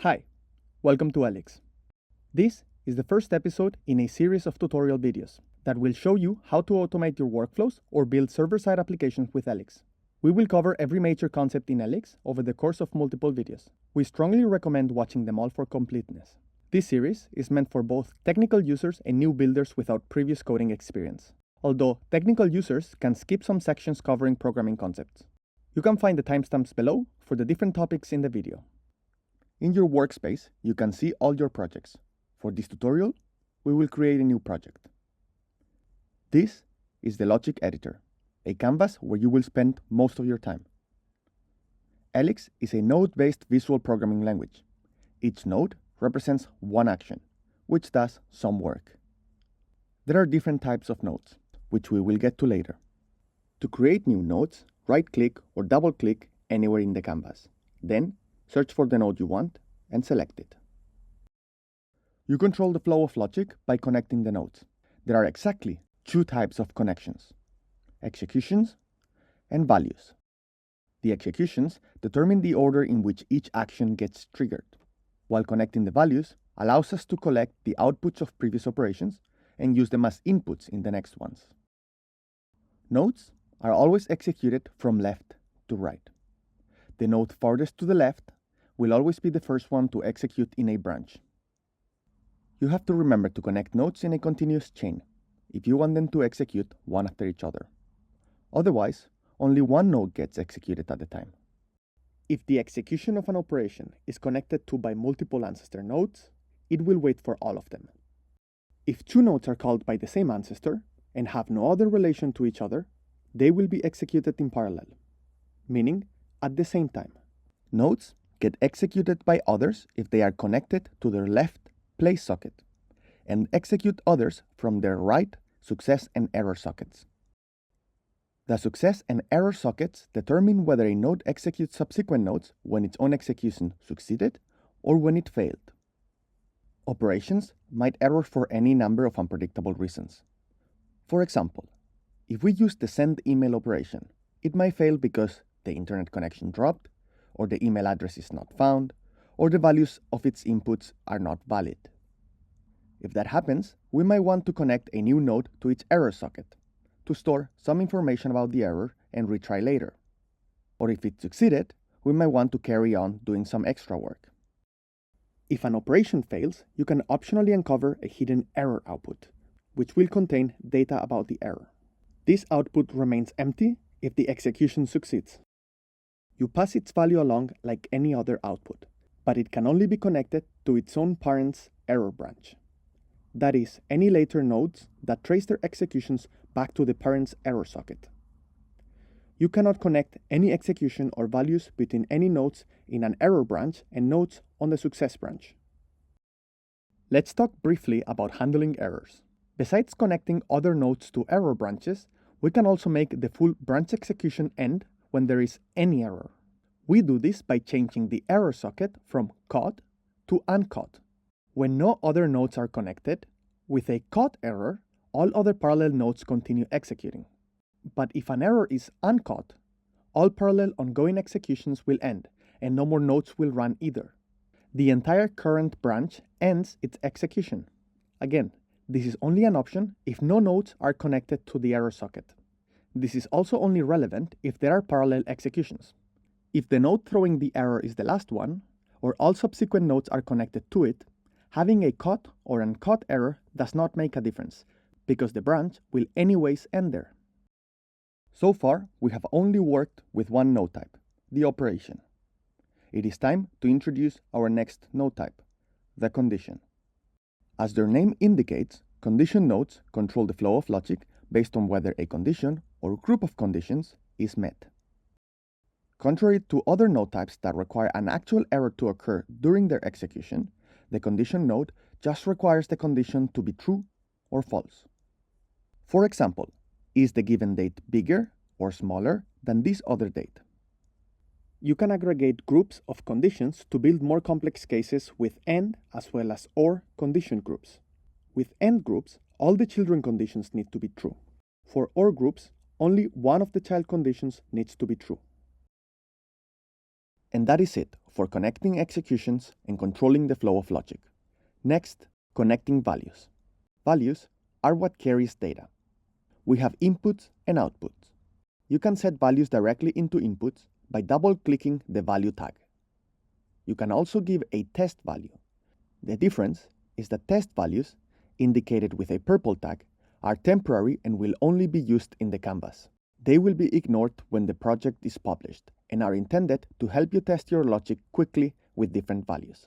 Hi, welcome to Elyx. This is the first episode in a series of tutorial videos that will show you how to automate your workflows or build server-side applications with Elyx. We will cover every major concept in Elyx over the course of multiple videos. We strongly recommend watching them all for completeness. This series is meant for both technical users and new builders without previous coding experience, although technical users can skip some sections covering programming concepts. You can find the timestamps below for the different topics in the video. In your workspace, you can see all your projects. For this tutorial, we will create a new project. This is the logic editor, a canvas where you will spend most of your time. Elyx is a node-based visual programming language. Each node represents one action, which does some work. There are different types of nodes, which we will get to later. To create new nodes, right-click or double-click anywhere in the canvas. Then, search for the node you want and select it. You control the flow of logic by connecting the nodes. There are exactly two types of connections: executions and values. The executions determine the order in which each action gets triggered, while connecting the values allows us to collect the outputs of previous operations and use them as inputs in the next ones. Nodes are always executed from left to right. The node farthest to the left will always be the first one to execute in a branch. You have to remember to connect nodes in a continuous chain if you want them to execute one after each other. Otherwise, only one node gets executed at a time. If the execution of an operation is connected to by multiple ancestor nodes, it will wait for all of them. If two nodes are called by the same ancestor and have no other relation to each other, they will be executed in parallel, meaning at the same time. Nodes get executed by others if they are connected to their left place socket, and execute others from their right success and error sockets. The success and error sockets determine whether a node executes subsequent nodes when its own execution succeeded or when it failed. Operations might error for any number of unpredictable reasons. For example, if we use the send email operation, it might fail because the internet connection dropped, or the email address is not found, or the values of its inputs are not valid. If that happens, we might want to connect a new node to its error socket to store some information about the error and retry later. Or if it succeeded, we might want to carry on doing some extra work. If an operation fails, you can optionally uncover a hidden error output, which will contain data about the error. This output remains empty if the execution succeeds. You pass its value along like any other output, but it can only be connected to its own parent's error branch. That is, any later nodes that trace their executions back to the parent's error socket. You cannot connect any execution or values between any nodes in an error branch and nodes on the success branch. Let's talk briefly about handling errors. Besides connecting other nodes to error branches, we can also make the full branch execution end when there is any error. We do this by changing the error socket from caught to uncaught. When no other nodes are connected, with a caught error, all other parallel nodes continue executing. But if an error is uncaught, all parallel ongoing executions will end, and no more nodes will run either. The entire current branch ends its execution. Again, this is only an option if no nodes are connected to the error socket. This is also only relevant if there are parallel executions. If the node throwing the error is the last one, or all subsequent nodes are connected to it, having a caught or uncaught error does not make a difference, because the branch will anyways end there. So far, we have only worked with one node type, the operation. It is time to introduce our next node type, the condition. As their name indicates, condition nodes control the flow of logic based on whether a condition or group of conditions is met. Contrary to other node types that require an actual error to occur during their execution, the condition node just requires the condition to be true or false. For example, is the given date bigger or smaller than this other date? You can aggregate groups of conditions to build more complex cases with AND as well as OR condition groups. With AND groups, all the children conditions need to be true. For OR groups, only one of the child conditions needs to be true. And that is it for connecting executions and controlling the flow of logic. Next, connecting values. Values are what carries data. We have inputs and outputs. You can set values directly into inputs by double-clicking the value tag. You can also give a test value. The difference is that test values, indicated with a purple tag, are temporary and will only be used in the canvas. They will be ignored when the project is published and are intended to help you test your logic quickly with different values.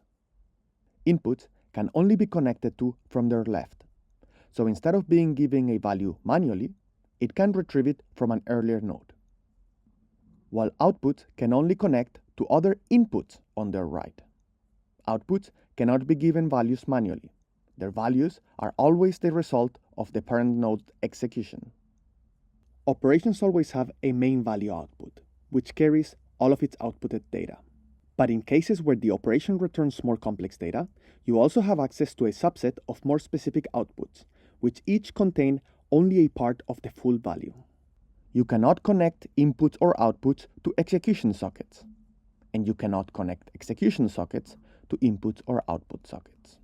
Inputs can only be connected to from their left. So instead of being given a value manually, it can retrieve it from an earlier node. While outputs can only connect to other inputs on their right. Outputs cannot be given values manually. Their values are always the result of the parent node's execution. Operations always have a main value output, which carries all of its outputted data. But in cases where the operation returns more complex data, you also have access to a subset of more specific outputs, which each contain only a part of the full value. You cannot connect inputs or outputs to execution sockets, and you cannot connect execution sockets to inputs or output sockets.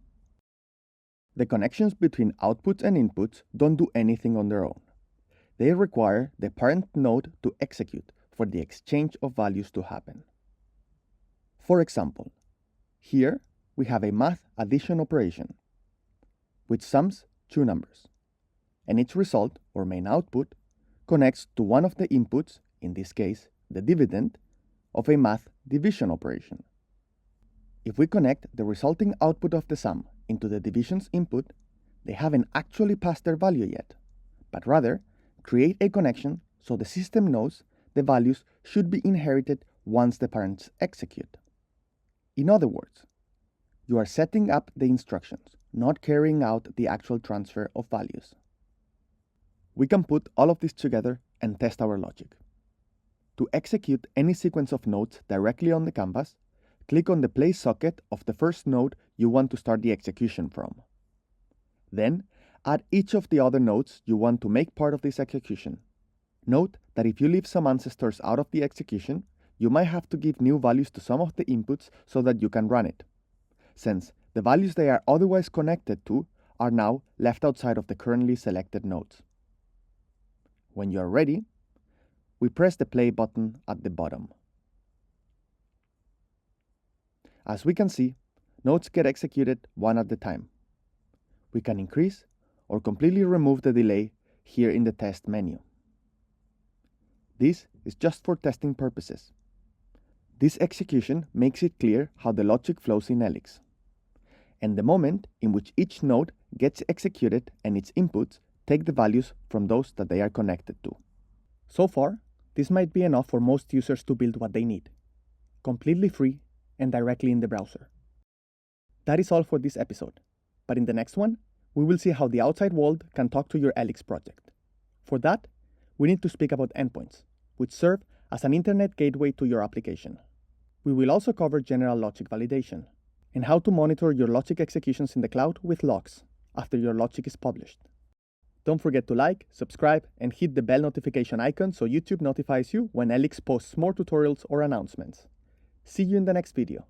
The connections between outputs and inputs don't do anything on their own. They require the parent node to execute for the exchange of values to happen. For example, here we have a math addition operation, which sums two numbers, and its result, or main output, connects to one of the inputs, in this case, the dividend, of a math division operation. If we connect the resulting output of the sum into the division's input, they haven't actually passed their value yet, but rather create a connection so the system knows the values should be inherited once the parents execute. In other words, you are setting up the instructions, not carrying out the actual transfer of values. We can put all of this together and test our logic. To execute any sequence of nodes directly on the canvas, click on the place socket of the first node you want to start the execution from. Then, add each of the other nodes you want to make part of this execution. Note that if you leave some ancestors out of the execution, you might have to give new values to some of the inputs so that you can run it, since the values they are otherwise connected to are now left outside of the currently selected nodes. When you are ready, we press the play button at the bottom. As we can see, nodes get executed one at a time. We can increase or completely remove the delay here in the test menu. This is just for testing purposes. This execution makes it clear how the logic flows in Elyx, and the moment in which each node gets executed and its inputs take the values from those that they are connected to. So far, this might be enough for most users to build what they need, completely free and directly in the browser. That is all for this episode, but in the next one, we will see how the outside world can talk to your Elyx project. For that, we need to speak about endpoints, which serve as an internet gateway to your application. We will also cover general logic validation and how to monitor your logic executions in the cloud with logs after your logic is published. Don't forget to like, subscribe, and hit the bell notification icon so YouTube notifies you when Elyx posts more tutorials or announcements. See you in the next video.